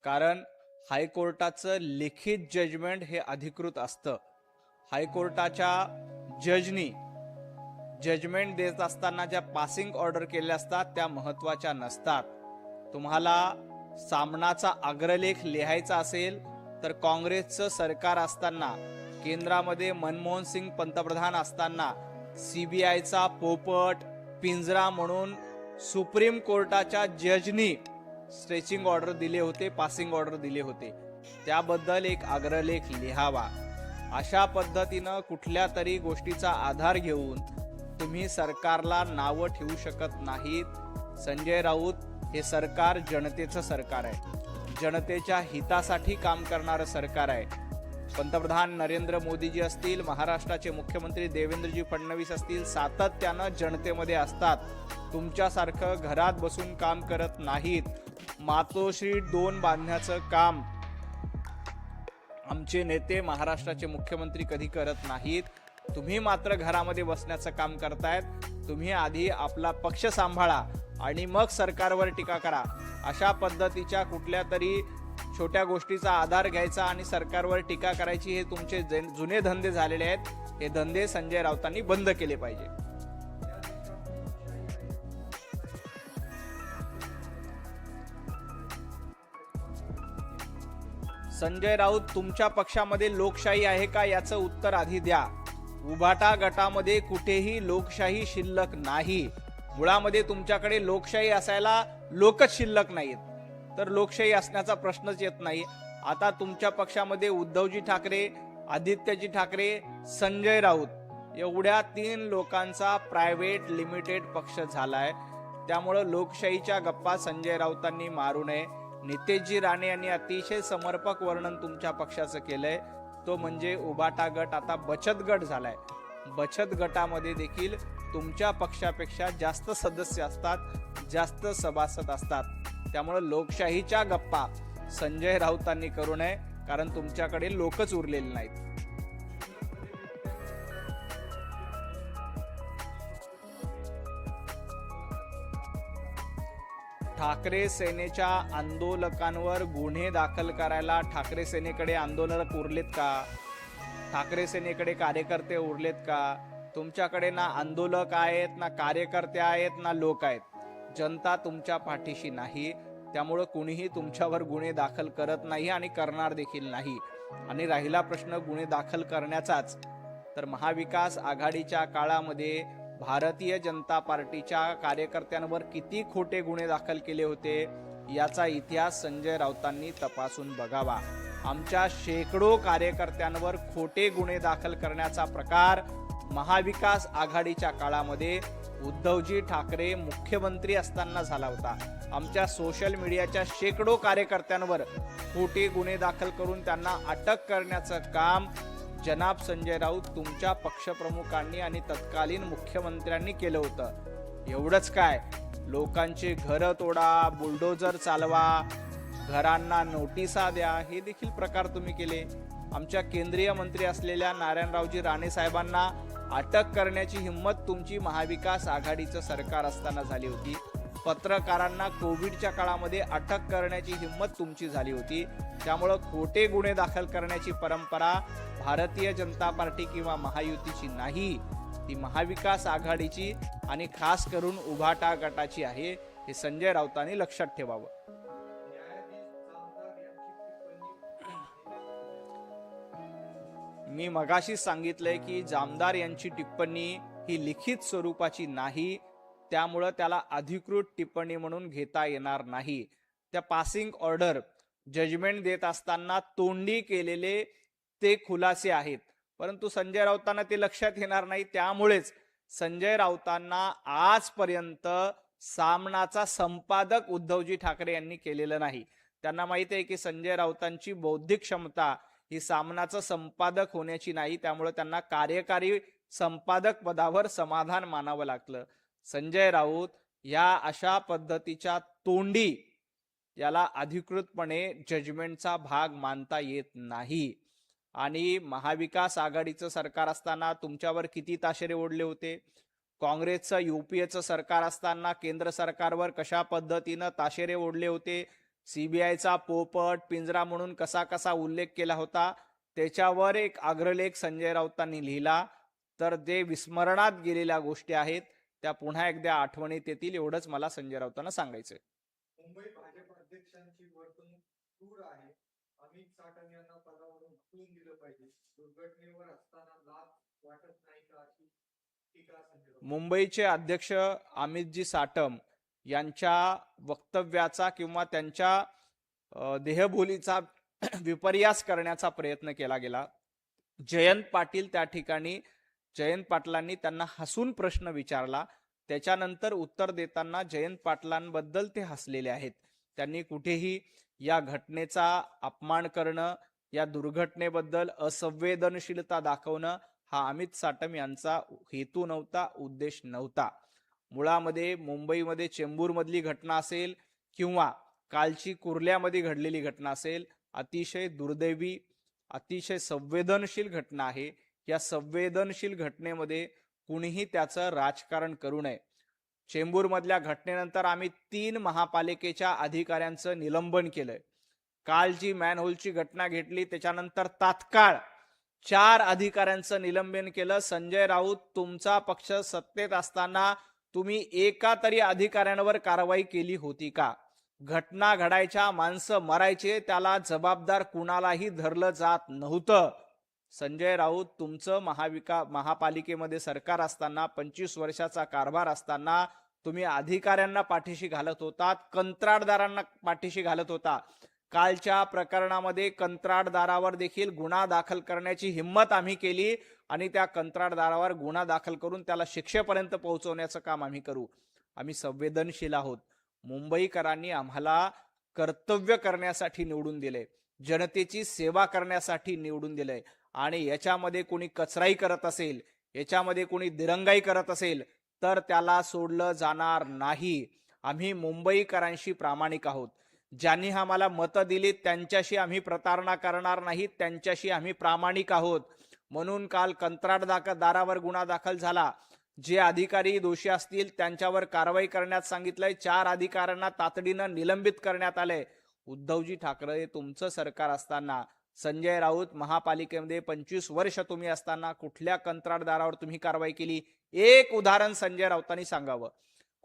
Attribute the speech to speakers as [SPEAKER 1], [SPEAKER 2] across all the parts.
[SPEAKER 1] कारण हायकोर्टाचं लिखित जजमेंट हे अधिकृत असतं. हायकोर्टाच्या जजनी जजमेंट देत असताना ज्या पासिंग ऑर्डर केल्या असतात त्या महत्त्वाच्या नसतात. तुम्हाला सामनाचा अग्रलेख लिहायचा असेल तर काँग्रेसचं सरकार असताना, केंद्रामध्ये मनमोहन सिंग पंतप्रधान असताना सीबीआयचा पोपट पिंजरा म्हणून सुप्रीम कोर्टाच्या जजनी स्ट्रेचिंग ऑर्डर दिले होते, पासिंग ऑर्डर दिले होते. त्याबद्दल एक अग्रलेख लिहावा. अशा पद्धतीनं कुठल्या तरी गोष्टीचा आधार घेऊन तुम्ही सरकारला नावं ठेवू शकत नाहीत. संजय राऊत हे सरकार जनतेचं सरकार आहे, जनतेच्या हितासाठी काम करणारं सरकार आहे. पंतप्रधान नरेंद्र मोदीजी असतील, महाराष्ट्राचे मुख्यमंत्री देवेंद्रजी फडणवीस असतील, सातत्यानं जनतेमध्ये असतात. तुमच्यासारखं घरात बसून काम करत नाहीत. मातोश्री 2 बांधण्याचं काम आमचे नेते, महाराष्ट्राचे मुख्यमंत्री कधी करत नाहीत. तुम्ही मात्र घरामध्ये बसण्याचं काम करतायत. तुम्ही आधी आपला पक्ष सांभाळा आणि मग सरकारवर टीका करा. अशा पद्धतीच्या कुठल्या तरी छोट्या गोष्टीचा आधार घ्यायचा आणि सरकारवर टीका करायची, हे तुमचे जुने धंदे झालेले आहेत. हे धंदे संजय राऊतांनी बंद केले पाहिजे. संजय राऊत, तुमच्या पक्षामध्ये लोकशाही आहे का याचं उत्तर आधी द्या. उभाटा गटामध्ये कुठेही लोकशाही शिल्लक नाही. मुळामध्ये तुमच्याकडे लोकशाही असायला लोकच शिल्लक नाहीत, तर लोकशाही असण्याचा प्रश्नच येत नाही. आता तुमच्या पक्षामध्ये उद्धवजी ठाकरे, आदित्यजी ठाकरे, संजय राऊत एवढ्या 3 लोकांचा प्रायव्हेट लिमिटेड पक्ष झालाय. त्यामुळं लोकशाहीच्या गप्पा संजय राऊतांनी मारू नये. नितेशजी राणे यांनी अतिशय समर्पक वर्णन तुमच्या पक्षाचं केलंय. तो म्हणजे उभाटा गट आता बचत गट झालाय. बचत गटामध्ये देखील तुमच्या पक्षापेक्षा जास्त सदस्य असतात, जास्त सभासद असतात. त्यामुळे लोकशाहीच्या गप्पा संजय राऊतांनी करू नये, कारण तुमच्याकडे लोकच उरलेले नाहीत. ठाकरे सेनेच्या आंदोलकांवर गुन्हे दाखल करायला ठाकरे सेनेकडे आंदोलक उरलेत का? ठाकरे सेनेकडे कार्यकर्ते उरलेत का? तुमच्याकडे ना आंदोलक आहेत, ना कार्यकर्ते आहेत, ना लोक आहेत. जनता तुमच्या पाठीशी नाही. त्यामुळं कुणीही तुमच्यावर गुन्हे दाखल करत नाही आणि करणार देखील नाही. आणि राहिला प्रश्न गुन्हे दाखल करण्याचाच, तर महाविकास आघाडीच्या काळामध्ये भारतीय जनता पार्टीच्या कार्यकर्त्यांवर किती खोटे गुन्हे दाखल केले होते याचा इतिहास संजय राऊतांनी तपासून बघावा. आमच्या शेकडो कार्यकर्त्यांवर खोटे गुन्हे दाखल करण्याचा प्रकार महाविकास आघाडीच्या काळामध्ये उद्धवजी ठाकरे मुख्यमंत्री असताना झाला होता. आमच्या सोशल मीडियाच्या शेकडो कार्यकर्त्यांवर खोटे गुन्हे दाखल करून त्यांना अटक करण्याचं काम जनाब संजय राऊत तुमच्या पक्षप्रमुखांनी आणि तत्कालीन मुख्यमंत्र्यांनी केलं होतं. एवढंच काय, लोकांचे घरं तोडा, बुलडोजर चालवा, घरांना नोटिसा द्या, हे देखील प्रकार तुम्ही केले. आमच्या केंद्रीय मंत्री असलेल्या नारायणरावजी राणे साहेबांना अटक करण्याची हिंमत तुमची महाविकास आघाडीचं सरकार असताना झाली होती. पत्रकारांना कोविडच्या काळामध्ये अटक करण्याची हिंमत तुमची झाली होती. त्यामुळं खोटे गुन्हे दाखल करण्याची परंपरा भारतीय जनता पार्टी किंवा महायुतीची नाही, ती महाविकास आघाडीची आणि खास करून उभाटा गटाची आहे. हे संजय राऊतांनी लक्षात ठेवावं. मी मगाशी सांगितलंय की जामदार यांची टिप्पणी ही लिखित स्वरूपाची नाही, त्यामुळं त्याला अधिकृत टिप्पणी म्हणून घेता येणार नाही. त्या पासिंग ऑर्डर जजमेंट देत असताना तोंडी केलेले ते खुलासे आहेत, परंतु संजय राऊतांना ते लक्षात येणार नाही. त्यामुळेच संजय राऊतांना आजपर्यंत सामनाचा संपादक उद्धवजी ठाकरे यांनी केलेलं नाही. त्यांना माहिती आहे की संजय राऊतांची बौद्धिक क्षमता ही सामनाचं संपादक होण्याची नाही, त्यामुळे त्यांना कार्यकारी संपादक पदावर समाधान मानावं लागलं. संजय राऊत या अशा पद्धतीच्या तोंडी याला अधिकृतपणे जजमेंटचा भाग मानता येत नाही. आणि महाविकास आघाडीचं सरकार असताना तुमच्यावर किती ताशेरे ओढले होते. काँग्रेसचं UPAचं सरकार असताना केंद्र सरकारवर कशा पद्धतीनं ताशेरे ओढले होते सीबीआयचा पोपट पिंजरा म्हणून कसा कसा उल्लेख केला होता त्याच्यावर एक अग्रलेख संजय राऊतांनी लिहिला. तर जे विस्मरणात गेलेल्या गोष्टी आहेत त्या पुन्हा एकदा आठवणीत येतील एवढंच मला संजय राऊतांना सांगायचंय.
[SPEAKER 2] मुंबई भाजप अध्यक्षांची वर्तणूक क्रूर आहे. अमित साटम यांना पदावरून हटवून दिलं पाहिजे. दुर्घटनेवर असताना लाभ वाटत नाही का अशी टीका संजय.
[SPEAKER 1] मुंबईचे अध्यक्ष अमितजी साटम यांच्या वक्तव्याचा किंवा त्यांच्या देहबोलीचा विपर्यास करण्याचा प्रयत्न केला गेला. जयंत पाटील त्या ठिकाणी जयंत पाटलांनी त्यांना हसून प्रश्न विचारला. त्याच्यानंतर उत्तर देताना जयंत पाटलांबद्दल ते हसलेले आहेत. त्यांनी कुठेही या घटनेचा अपमान करणं, या दुर्घटनेबद्दल असंवेदनशीलता दाखवणं हा अमित साटम यांचा हेतू नव्हता, उद्देश नव्हता. मुळामध्ये मुंबईमध्ये चेंबूरमधली घटना असेल किंवा कालची कुर्ल्यामध्ये घडलेली घटना असेल, अतिशय दुर्दैवी, अतिशय संवेदनशील घटना आहे. या संवेदनशील घटनेमध्ये कुणीही त्याचं राजकारण करू नये. चेंबूरमधल्या घटनेनंतर आम्ही 3 महापालिकेच्या अधिकाऱ्यांचं निलंबन केलंय. काल जी मॅनहोलची घटना घेतली त्याच्यानंतर तात्काळ 4 अधिकाऱ्यांचं निलंबन केलं. संजय राऊत, तुमचा पक्ष सत्तेत असताना तुम्ही एका तरी अधिकाऱ्यांवर कारवाई केली होती का? घटना घडायच्या, माणसं मरायचे, त्याला जबाबदार कुणालाही धरलं जात नव्हतं. संजय राऊत, तुमचं महापालिकेमध्ये सरकार असताना 25 वर्षाचा कारभार असताना तुम्ही अधिकाऱ्यांना पाठीशी घालत होता, कंत्राटदारांना पाठीशी घालत होता. कालच्या प्रकरणामध्ये कंत्राटदारावर देखील गुन्हा दाखल करण्याची हिंमत आम्ही केली आणि त्या कंत्राटदारावर गुन्हा दाखल करून त्याला शिक्षेपर्यंत पोहोचवण्याचं काम आम्ही करू. आम्ही संवेदनशील आहोत. मुंबईकरांनी आम्हाला कर्तव्य करण्यासाठी निवडून दिले, जनतेची सेवा करण्यासाठी निवडून दिले. आणि याच्यामध्ये कोणी कचराई करत असेल, याच्यामध्ये कोणी दिरंगाई करत असेल तर त्याला सोडलं जाणार नाही. आम्ही मुंबईकरांशी प्रामाणिक आहोत. ज्यांनी आम्हाला मतं दिली त्यांच्याशी आम्ही प्रतारणा करणार नाही, त्यांच्याशी आम्ही प्रामाणिक आहोत. म्हणून काल कंत्राटदारावर गुन्हा दाखल झाला. जे अधिकारी दोषी असतील त्यांच्यावर कारवाई करण्यात सांगितलंय. 4 अधिकाऱ्यांना तातडीनं निलंबित करण्यात आलंय. उद्धवजी ठाकरे, तुमचं सरकार असताना, संजय राऊत महापालिकेमध्ये 25 वर्ष तुम्ही असताना कुठल्या कंत्राटदारावर तुम्ही कारवाई केली? एक उदाहरण संजय राऊतांनी सांगावं.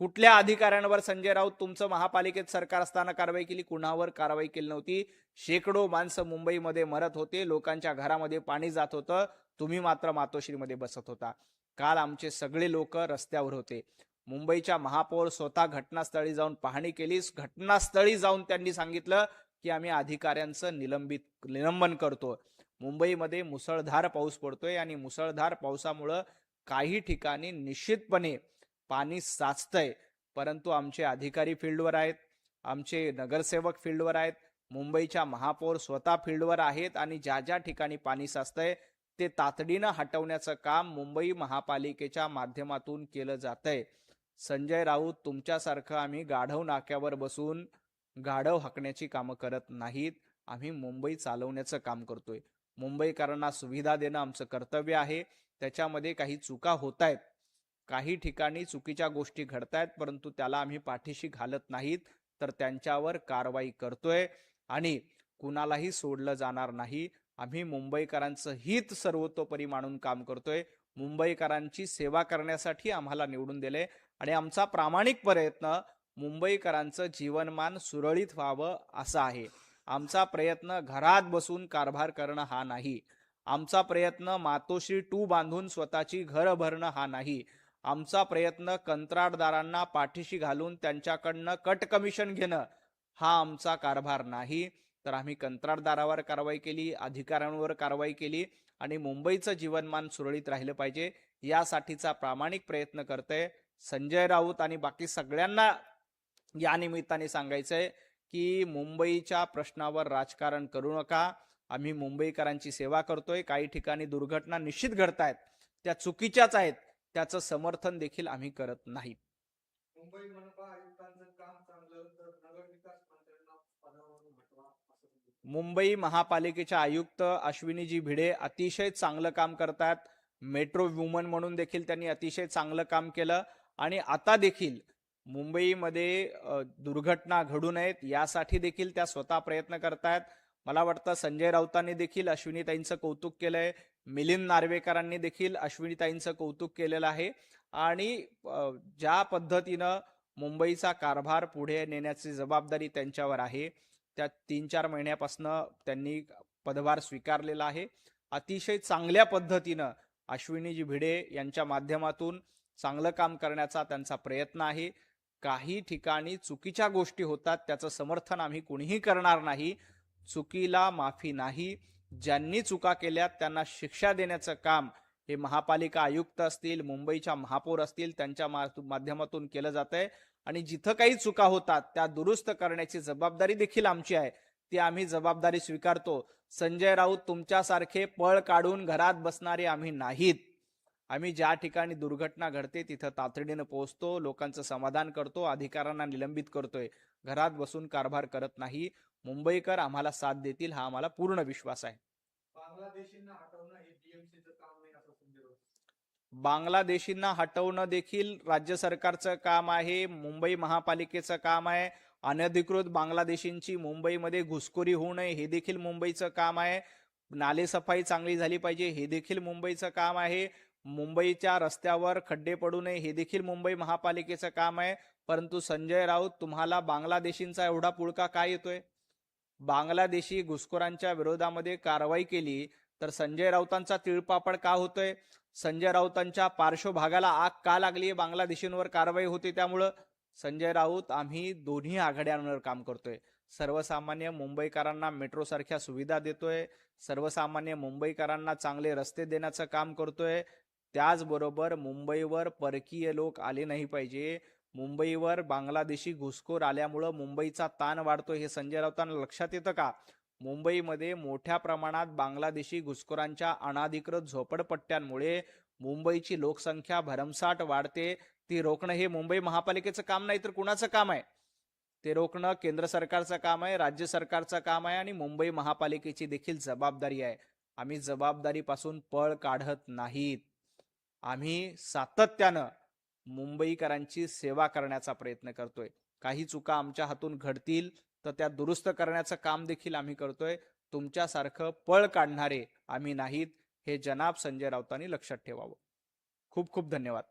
[SPEAKER 1] कुठल्या अधिकाऱ्यांवर संजय राऊत तुमचं महापालिकेत सरकार असताना कारवाई केली? कुणावर कारवाई केली नव्हती. शेकडो माणसं मुंबईमध्ये मरत होते, लोकांच्या घरामध्ये पाणी जात होतं, तुम्ही मात्र मातोश्रीमध्ये बसत होता. काल आमचे सगळे लोक रस्त्यावर होते. मुंबईच्या महापौर स्वतः घटनास्थळी जाऊन पाहणी केली. घटनास्थळी जाऊन त्यांनी सांगितलं की आम्ही अधिकाऱ्यांचं निलंबन करतो. मुंबईमध्ये मुसळधार पाऊस पडतोय आणि मुसळधार पावसामुळं काही ठिकाणी निश्चितपणे पाणी साचतंय, परंतु आमचे अधिकारी फील्डवर आहेत, आमचे नगरसेवक फील्डवर आहेत, मुंबईच्या महापौर स्वतः फील्डवर आहेत आणि ज्या ज्या ठिकाणी पाणी साचतंय ते तातडीनं हटवण्याचं काम मुंबई महापालिकेच्या माध्यमातून केलं जातंय. संजय राऊत, तुमच्यासारखं आम्ही गाढव नाक्यावर बसून गाढव हाकण्याची कामं करत नाहीत. आम्ही मुंबई चालवण्याचं काम करतोय. मुंबईकरांना सुविधा देणं आमचं कर्तव्य आहे. त्याच्यामध्ये काही चुका होत आहेत, काही ठिकाणी चुकीच्या गोष्टी घडतायत, परंतु त्याला आम्ही पाठीशी घालत नाहीत, तर त्यांच्यावर कारवाई करतोय आणि कुणालाही सोडलं जाणार नाही. आम्ही मुंबईकरांचं हित सर्वतोपरी मानून काम करतोय. मुंबईकरांची सेवा करण्यासाठी आम्हाला निवडून दिले आणि आमचा प्रामाणिक प्रयत्न मुंबईकरांचं जीवनमान सुरळीत व्हावं असा आहे. आमचा प्रयत्न घरात बसून कारभार करणं हा नाही. आमचा प्रयत्न मातोश्री 2 बांधून स्वतःची घर भरणं हा नाही. आमचा प्रयत्न कंत्राटदारांना पाठीशी घालून त्यांच्याकडनं कट कमिशन घेणं हा आमचा कारभार नाही. तर आम्ही कंत्राटदारावर कारवाई केली, अधिकाऱ्यांवर कारवाई केली आणि मुंबईचं जीवनमान सुरळीत राहिलं पाहिजे यासाठीचा प्रामाणिक प्रयत्न करतोय. संजय राऊत आणि बाकी सगळ्यांना या निमित्ताने सांगायचंय की मुंबईच्या प्रश्नावर राजकारण करू नका. आम्ही मुंबईकरांची सेवा करतोय. काही ठिकाणी दुर्घटना निश्चित घडतायत, त्या चुकीच्याच आहेत, त्याचं समर्थन देखील आम्ही करत नाही.
[SPEAKER 2] मुंबई मनपा आयुक्तांचं काम चांगलं तर नगरविकास मंत्र्यांना पदावरून हटवा.
[SPEAKER 1] मुंबई महापालिकेच्या आयुक्त अश्विनीजी भिडे अतिशय चांगलं काम करतात. मेट्रो वुमन म्हणून देखील त्यांनी अतिशय चांगलं काम केलं आणि आता देखील मुंबईमध्ये दुर्घटना घडू नयेत यासाठी देखील त्या स्वतः प्रयत्न करतायत. मला वाटतं संजय राऊतांनी देखील अश्विनीताईंचं कौतुक केलंय. मिलिंद नार्वेकरांनी देखील अश्विनीताईंचं कौतुक केलेलं आहे. आणि ज्या पद्धतीनं मुंबईचा कारभार पुढे नेण्याची जबाबदारी त्यांच्यावर आहे, त्या 3-4 महिन्यापासून त्यांनी पदभार स्वीकारलेला आहे. अतिशय चांगल्या पद्धतीनं अश्विनीजी भिडे यांच्या माध्यमातून चांगलं काम करण्याचा त्यांचा प्रयत्न आहे. काही ठिकाणी चुकीच्या गोष्टी होतात, त्याचं समर्थन आम्ही कुणीही करणार नाही. चुकीला माफी नाही. ज्यांनी चुका केल्या त्यांना शिक्षा देण्याचं काम हे महापालिका आयुक्त असतील, मुंबईच्या महापौर असतील, त्यांच्या माध्यमातून केलं जातंय. आणि जिथं काही चुका होतात त्या दुरुस्त करण्याची जबाबदारी देखील आमची आहे. ती आम्ही जबाबदारी स्वीकारतो. संजय राऊत तुमच्यासारखे पळ काढून घरात बसणारे आम्ही नाहीत. आम्ही ज्या ठिकाणी दुर्घटना घडते तिथं तातडीनं पोहोचतो, लोकांचं समाधान करतो, अधिकाऱ्यांना निलंबित करतोय. घरात बसून कारभार करत नाही. मुंबईकर आम्हाला साथ देतील हा आम्हाला पूर्ण विश्वास आहे.
[SPEAKER 2] बांगलादेशींना हटवणं हे बीएमसीचं काम नाही असं संजय राऊत.
[SPEAKER 1] बांगलादेशींना हटवणं देखील राज्य सरकारचं काम आहे, मुंबई महापालिकेचं काम आहे. अनधिकृत बांगलादेशींची मुंबईमध्ये घुसखोरी होऊ नये हे देखील मुंबईचं काम आहे. नालेसफाई चांगली झाली पाहिजे हे देखील मुंबईचं काम आहे. मुंबईच्या रस्त्यावर खड्डे पडू नये हे देखील मुंबई महापालिकेचं काम आहे. परंतु संजय राऊत, तुम्हाला बांगलादेशींचा एवढा पुळका काय येतोय? बांगलादेशी घुसखोरांच्या विरोधामध्ये कारवाई केली तर संजय राऊतांचा तिळपापड का होतोय? संजय राऊतांच्या पार्श्वभागाला आग का लागली? बांगलादेशींवर कारवाई होते त्यामुळं. संजय राऊत, आम्ही दोन्ही आघाड्यांवर काम करतोय. सर्वसामान्य मुंबईकरांना मेट्रो सारख्या सुविधा देतोय. सर्वसामान्य मुंबईकरांना चांगले रस्ते देण्याचं काम करतोय. त्याचबरोबर मुंबईवर परकीय लोक आले नाही पाहिजे. मुंबईवर बांगलादेशी घुसखोर आल्यामुळं मुंबईचा ताण वाढतोय हे संजय राऊतांना लक्षात येतं का? मुंबईमध्ये मोठ्या प्रमाणात बांगलादेशी घुसखोरांच्या अनाधिकृत झोपडपट्ट्यांमुळे मुंबईची लोकसंख्या भरमसाठ वाढते. ती रोखणं हे मुंबई महापालिकेचं काम नाही तर कुणाचं काम आहे? ते रोखणं केंद्र सरकारचं काम आहे, राज्य सरकारचं काम आहे आणि मुंबई महापालिकेची देखील जबाबदारी आहे. आम्ही जबाबदारीपासून पळ काढत नाहीत. आम्ही सातत्यानं मुंबईकरांची सेवा करण्याचा प्रयत्न करतोय. काही चुका आमच्या हातून घडतील तर त्या दुरुस्त करण्याचं काम देखील आम्ही करतोय. तुमच्यासारखं पळ काढणारे आम्ही नाहीत, हे जनाब संजय राऊतांनी लक्षात ठेवावं. खूप खूप धन्यवाद.